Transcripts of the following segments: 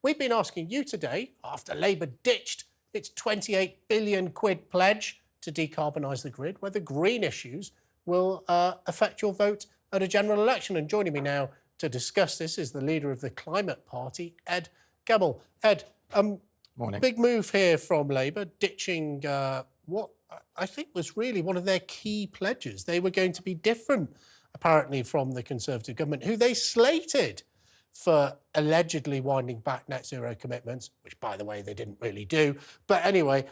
We've been asking you today, after Labour ditched its 28 billion quid pledge to decarbonise the grid, whether green issues will affect your vote at a general election. And joining me now to discuss this is the leader of the Climate Party, Ed Gemmel. Ed, Morning. Big move here from Labour, ditching what I think was really one of their key pledges. They were going to be different, apparently, from the Conservative government, who they slated for allegedly winding back net zero commitments, which, by the way, they didn't really do. But anyway,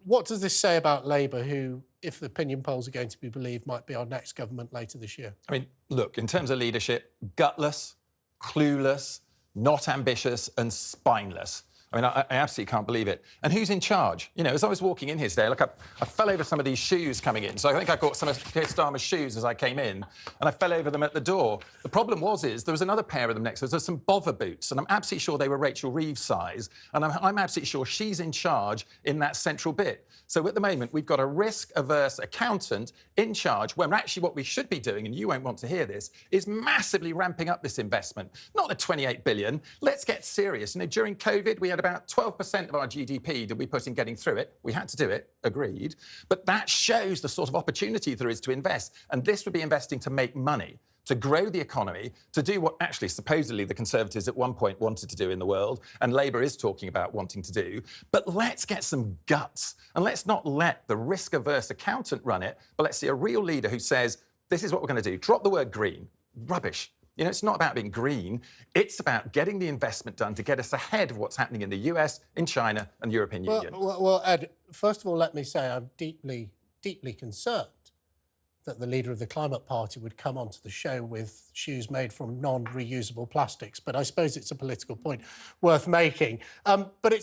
what does this say about Labour, who, if the opinion polls are going to be believed, might be our next government later this year? I mean, look, in terms of leadership, gutless, clueless, not ambitious and spineless. I mean, I absolutely can't believe it. And who's in charge? You know, as I was walking in here today, look, I fell over some of these shoes coming in. So I think I got some of Keir Starmer's shoes as I came in, and I fell over them at the door. The problem is there was another pair of them next to us. There's some bother boots, and I'm absolutely sure they were Rachel Reeves' size, and I'm absolutely sure she's in charge in that central bit. So at the moment, we've got a risk-averse accountant in charge, when actually what we should be doing, and you won't want to hear this, is massively ramping up this investment. Not the 28 billion. Let's get serious. You know, during COVID, we had about 12% of our GDP that we put in getting through it. We had to do it, agreed. But that shows the sort of opportunity there is to invest. And this would be investing to make money, to grow the economy, to do what actually supposedly the Conservatives at one point wanted to do in the world, and Labour is talking about wanting to do. But let's get some guts, and let's not let the risk-averse accountant run it, but let's see a real leader who says, this is what we're going to do. Drop the word green. Rubbish. You know, it's not about being green. It's about getting the investment done to get us ahead of what's happening in the US, in China and the European Union. Well, Ed, first of all, let me say I'm deeply, deeply concerned that the leader of the Climate Party would come onto the show with shoes made from non-reusable plastics. But I suppose it's a political point worth making. But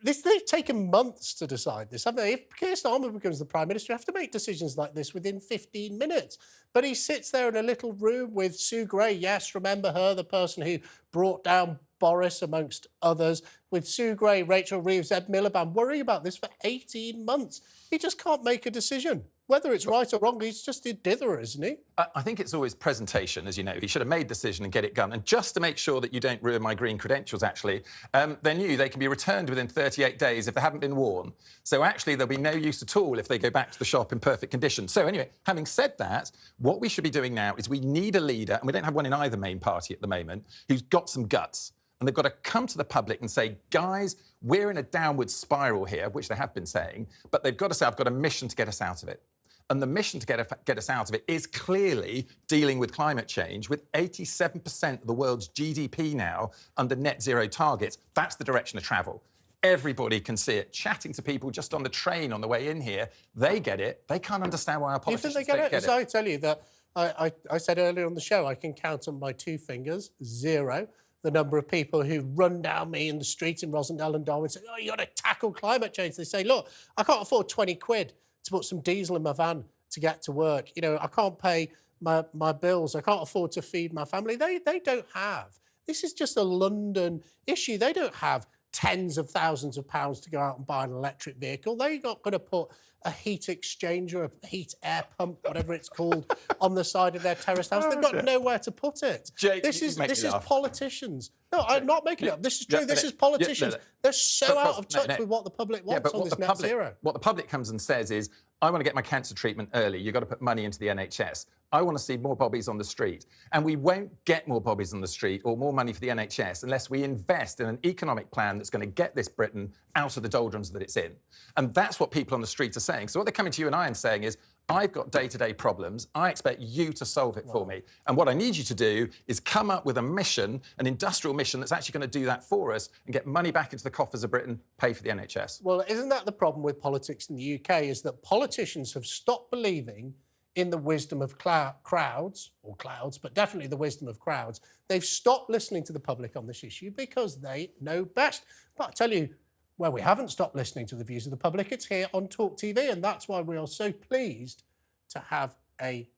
they've taken months to decide this, haven't they? If Keir Starmer becomes the Prime Minister, you have to make decisions like this within 15 minutes. But he sits there in a little room with Sue Gray. Yes, remember her, the person who brought down Boris, amongst others, with Sue Gray, Rachel Reeves, Ed Miliband, worrying about this for 18 months. He just can't make a decision. Whether it's right or wrong, he's just a ditherer, isn't he? I think it's always presentation, as you know. He should have made the decision and get it done. And just to make sure that you don't ruin my green credentials, actually, they're new. They can be returned within 38 days if they haven't been worn. So actually, there'll be no use at all if they go back to the shop in perfect condition. So anyway, having said that, what we should be doing now is we need a leader, and we don't have one in either main party at the moment, who's got some guts. And they've got to come to the public and say, guys, we're in a downward spiral here, which they have been saying, but they've got to say, I've got a mission to get us out of it. And the mission to get us out of it is clearly dealing with climate change, with 87% of the world's GDP now under net zero targets. That's the direction of travel. Everybody can see it. Chatting to people just on the train on the way in here, they get it. They can't understand why our politicians don't get it. So I tell you that I said earlier on the show, I can count on my two fingers, 0, the number of people who run down me in the streets in Rosendale and Darwin and say, oh, you got to tackle climate change. They say, look, I can't afford 20 quid to put some diesel in my van to get to work. You know, I can't pay my bills. I can't afford to feed my family. They don't have. This is just a London issue. They don't have tens of thousands of pounds to go out and buy an electric vehicle. They're not going to put a heat exchanger, a heat air pump, whatever it's called, on the side of their terraced house. They've got nowhere to put it. Jake, this is politicians. No, I'm not making it up. This is true. This is politicians. They're so out of touch with what the public wants on this net zero. What the public comes and says is, I want to get my cancer treatment early. You've got to put money into the NHS. I want to see more bobbies on the street. And we won't get more bobbies on the street or more money for the NHS unless we invest in an economic plan that's going to get this Britain out of the doldrums that it's in. And that's what people on the street are saying. So what they're coming to you and I and saying is, I've got day-to-day problems. I expect you to solve it for me. And what I need you to do is come up with a mission, an industrial mission that's actually going to do that for us and get money back into the coffers of Britain, pay for the NHS. Well, isn't that the problem with politics in the UK, is that politicians have stopped believing in the wisdom of crowds, but definitely the wisdom of crowds. They've stopped listening to the public on this issue because they know best. But I tell you, where we haven't stopped listening to the views of the public, it's here on talkTV, and that's why we are so pleased to have a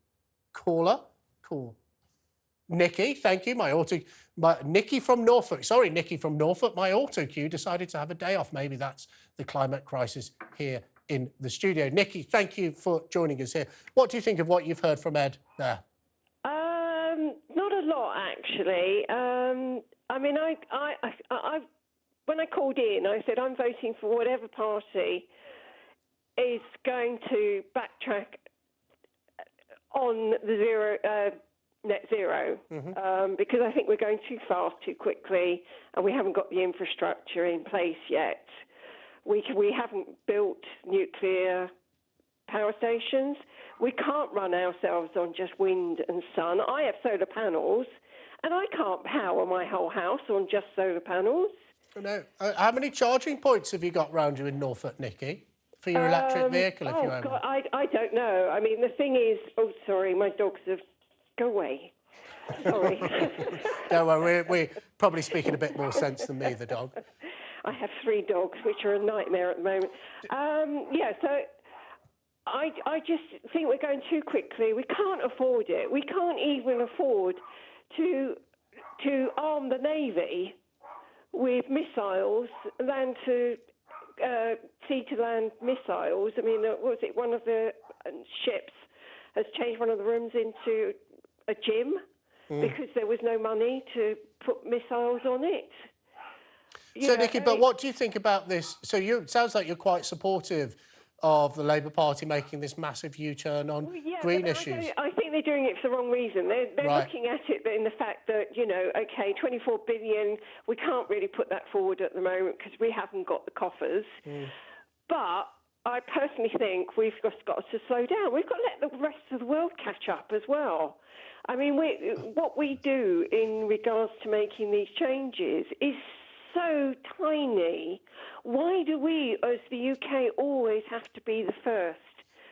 caller called Nikki. Thank you. Nikki from Norfolk. Sorry, Nikki from Norfolk. My auto cue decided to have a day off. Maybe that's the climate crisis here in the studio. Nikki, thank you for joining us here. What do you think of what you've heard from Ed there? Not a lot, actually. I mean, when I called in, I said I'm voting for whatever party is going to backtrack on the net zero, because I think we're going too fast, too quickly, and we haven't got the infrastructure in place yet. We haven't built nuclear power stations. We can't run ourselves on just wind and sun. I have solar panels, and I can't power my whole house on just solar panels. No. How many charging points have you got round you in Norfolk, Nikki, for your electric vehicle, if you own one? I don't know. I mean, the thing is... Oh, sorry, my dogs have... Go away. Sorry. Don't worry, we're probably speaking a bit more sense than me, the dog. I have 3 dogs, which are a nightmare at the moment. So I just think we're going too quickly. We can't afford it. We can't even afford to arm the Navy with missiles than to sea-to-land missiles. I mean, was it one of the ships has changed one of the rooms into a gym because there was no money to put missiles on it. Nikki, but what do you think about this? So it sounds like you're quite supportive of the Labour Party making this massive U-turn on green issues. I think they're doing it for the wrong reason. They're looking at it in the fact that, 24 billion, we can't really put that forward at the moment because we haven't got the coffers. But I personally think we've just got to slow down. We've got to let the rest of the world catch up as well. I mean, what we do in regards to making these changes is so tiny. Why do we, as the UK, always have to be the first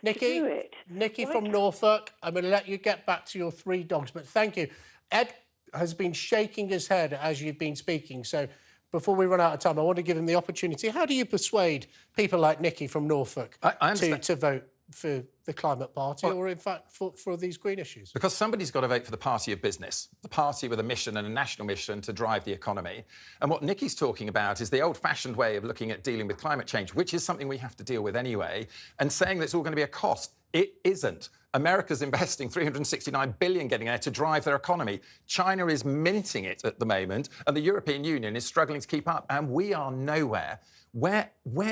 to do it? Nikki from Norfolk, I'm going to let you get back to your 3 dogs, but thank you. Ed has been shaking his head as you've been speaking, so before we run out of time, I want to give him the opportunity. How do you persuade people like Nikki from Norfolk to vote for the Climate Party or, in fact, for these green issues? Because somebody's got to vote for the party of business, the party with a mission and a national mission to drive the economy. And what Nikki's talking about is the old-fashioned way of looking at dealing with climate change, which is something we have to deal with anyway, and saying that it's all going to be a cost. It isn't. America's investing $369 billion getting there to drive their economy. China is minting it at the moment, and the European Union is struggling to keep up, and we are nowhere. Where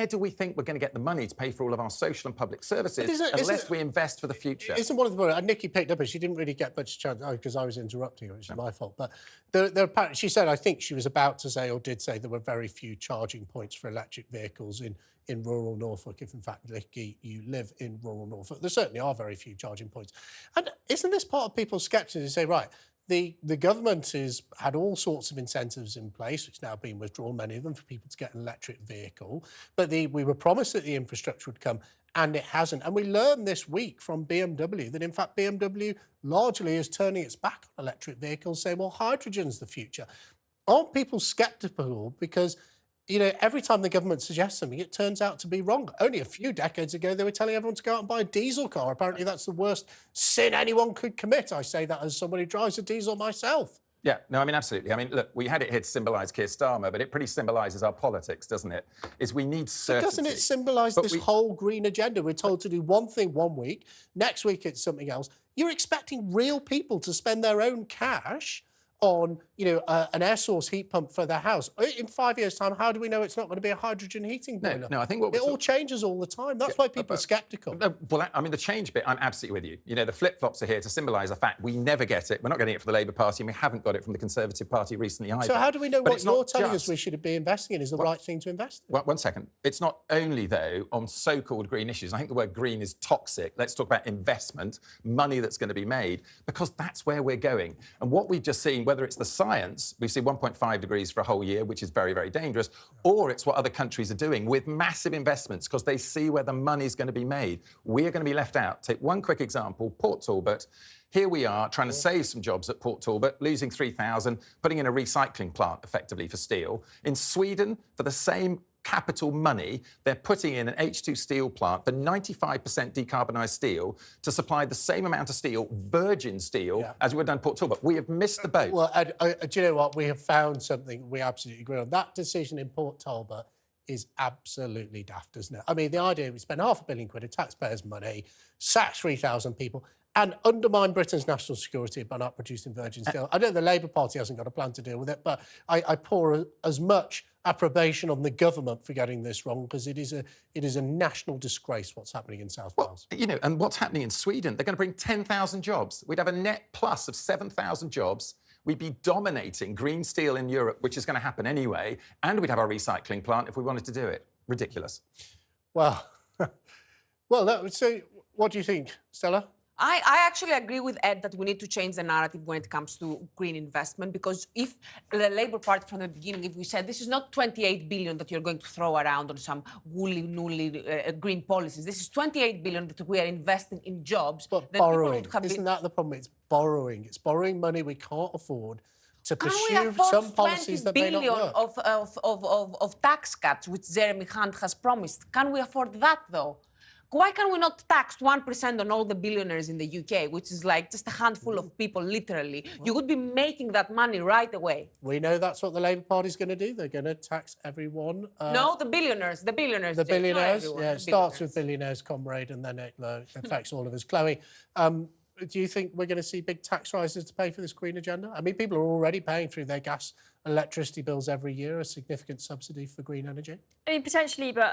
do we think we're going to get the money to pay for all of our social and public services unless we invest for the future? Isn't one of the... Nikki picked up, and she didn't really get much chance because I was interrupting her, which is my fault. But she said, I think she was about to say or did say there were very few charging points for electric vehicles in rural Norfolk, if in fact, Nikki, you live in rural Norfolk. There certainly are very few charging points. And isn't this part of people's scepticism to say, right, the government has had all sorts of incentives in place, which now been withdrawn, many of them, for people to get an electric vehicle. But we were promised that the infrastructure would come, and it hasn't. And we learned this week from BMW that, in fact, BMW largely is turning its back on electric vehicles, saying, well, hydrogen's the future. Aren't people sceptical because... every time the government suggests something, it turns out to be wrong. Only a few decades ago, they were telling everyone to go out and buy a diesel car. Apparently, that's the worst sin anyone could commit. I say that as somebody who drives a diesel myself. Yeah, no, I mean, absolutely. I mean, look, we had it here to symbolise Keir Starmer, but it pretty symbolises our politics, doesn't it? Is we need certainty. Doesn't it symbolise this whole green agenda? We're told to do one thing one week, next week it's something else. You're expecting real people to spend their own cash on, an air source heat pump for their house. In 5 years' time, how do we know it's not going to be a hydrogen heating boiler? No, I think it all changes all the time. That's why people are sceptical. Well, I mean, the change bit, I'm absolutely with you. The flip-flops are here to symbolise the fact we never get it. We're not getting it from the Labour Party, and we haven't got it from the Conservative Party recently either. So how do we know what you're telling us we should be investing in is the right thing to invest in? One second. It's not only, though, on so-called green issues. I think the word green is toxic. Let's talk about investment, money that's going to be made, because that's where we're going. And what we've just seen, whether it's the science, we've seen 1.5 degrees for a whole year, which is very, very dangerous, or it's what other countries are doing with massive investments because they see where the money's going to be made. We're going to be left out. Take one quick example, Port Talbot. Here we are trying to save some jobs at Port Talbot, losing 3,000, putting in a recycling plant effectively for steel. In Sweden, for the same capital money, they're putting in an H2 steel plant for 95% decarbonised steel to supply the same amount of steel, virgin steel, as we've done Port Talbot. We have missed the boat. Well, do you know what? We have found something we absolutely agree on. That decision in Port Talbot is absolutely daft, isn't it? I mean, the idea we spend £500 million of taxpayers' money, sack 3,000 people, and undermine Britain's national security by not producing virgin steel. I know the Labour Party hasn't got a plan to deal with it, but I pour as much approbation on the government for getting this wrong, because it is a national disgrace what's happening in South Wales. You know, and what's happening in Sweden, they're going to bring 10,000 jobs. We'd have a net plus of 7,000 jobs. We'd be dominating green steel in Europe, which is going to happen anyway, and we'd have our recycling plant if we wanted to do it. Ridiculous. Well, so what do you think, Stella? I actually agree with Ed that we need to change the narrative when it comes to green investment, because if the Labour Party from the beginning, if we said this is not 28 billion that you're going to throw around on some woolly-nully green policies, this is 28 billion that we are investing in jobs. But borrowing, isn't that the problem? It's borrowing. It's borrowing money we can't afford to pursue some policies that may not work. Of tax cuts, which Jeremy Hunt has promised. Can we afford that, though? Why can we not tax 1% on all the billionaires in the UK, which is like just a handful of people, literally? You would be making that money right away. We know that's what the Labour Party's going to do. They're going to tax everyone. No, the billionaires. The billionaires. The billionaires. Yeah, it starts with billionaires, comrade, and then it affects all of us. Chloe, do you think we're going to see big tax rises to pay for this green agenda? I mean, people are already paying through their gas, electricity bills every year, a significant subsidy for green energy. I mean, potentially, but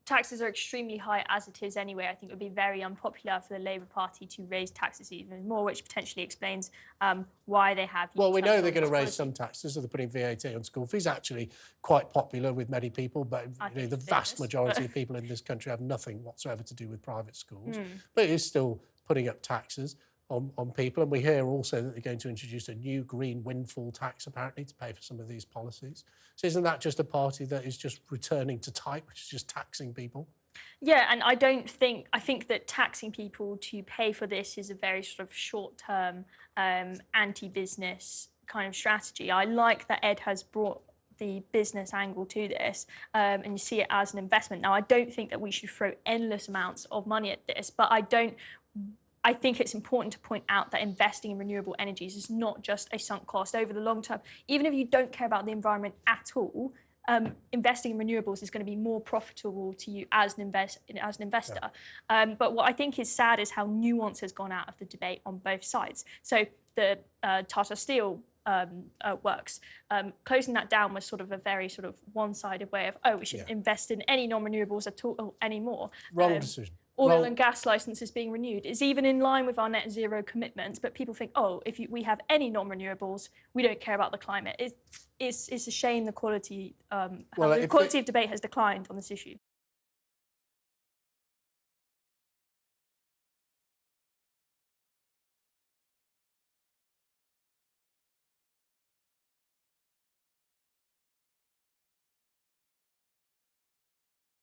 taxes are extremely high as it is anyway. I think it would be very unpopular for the Labour Party to raise taxes even more, which potentially explains why they have... Well, we know they're going to raise some taxes, so they're putting VAT on school fees. Actually quite popular with many people, but you know, the vast majority of people in this country have nothing whatsoever to do with private schools. But it is still putting up taxes on people. And we hear also that they're going to introduce a new green windfall tax, apparently, to pay for some of these policies. So isn't that just a party that is just returning to type, which is just taxing people? Yeah, and I think that taxing people to pay for this is a very sort of short-term, anti-business kind of strategy. I like that Ed has brought the business angle to this, and you see it as an investment. Now, I don't think that we should throw endless amounts of money at this, but I think it's important to point out that investing in renewable energies is not just a sunk cost over the long term. Even if you don't care about the environment at all, investing in renewables is going to be more profitable to you as an investor. Yeah. But what I think is sad is how nuance has gone out of the debate on both sides. So the Tata Steel works. Closing that down was sort of a very sort of one-sided way of, we shouldn't invest in any non-renewables at all anymore. Wrong decision. Oil and gas licenses being renewed is even in line with our net zero commitments, but people think, if we have any non-renewables, we don't care about the climate. It's a shame the quality of debate has declined on this issue.